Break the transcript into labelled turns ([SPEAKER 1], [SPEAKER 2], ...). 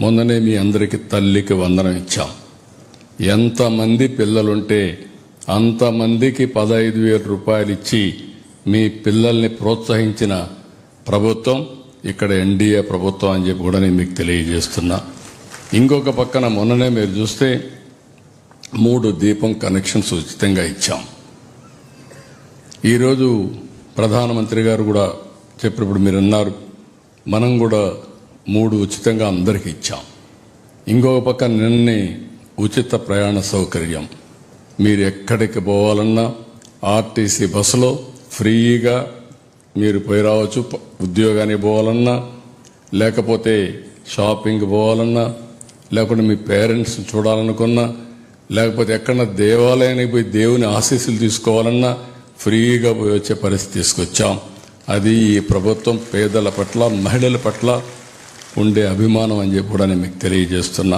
[SPEAKER 1] మొన్ననే మీ అందరికీ తల్లికి వందనం ఇచ్చాం. ఎంతమంది పిల్లలుంటే అంతమందికి 15,000 రూపాయలు ఇచ్చి మీ పిల్లల్ని ప్రోత్సహించిన ప్రభుత్వం ఇక్కడ ఎన్డీఏ ప్రభుత్వం అని చెప్పి కూడా నేను మీకు తెలియజేస్తున్నా. ఇంకొక పక్కన మొన్ననే మీరు చూస్తే 3 దీపం కనెక్షన్స్ ఉచితంగా ఇచ్చాం. ఈరోజు ప్రధానమంత్రి గారు కూడా చెప్పినప్పుడు మీరు అన్నారు, మనం కూడా 3 ఉచితంగా అందరికీ ఇచ్చాం. ఇంకొక పక్క నిన్నే ఉచిత ప్రయాణ సౌకర్యం. మీరు ఎక్కడికి పోవాలన్నా ఆర్టీసీ బస్సులో ఫ్రీగా మీరు పోయి రావచ్చు. ఉద్యోగానికి పోవాలన్నా, లేకపోతే షాపింగ్ పోవాలన్నా, లేకుంటే మీ పేరెంట్స్ చూడాలనుకున్నా, లేకపోతే ఎక్కడన్నా దేవాలయానికి పోయి దేవుని ఆశీస్సులు తీసుకోవాలన్నా ఫ్రీగా పోయి వచ్చే పరిస్థితి తీసుకొచ్చాం. అది ఈ ప్రభుత్వం పేదల పట్ల, మహిళల పట్ల ఉండే అభిమానం అని చెప్పి కూడా నేను మీకు తెలియజేస్తున్నా.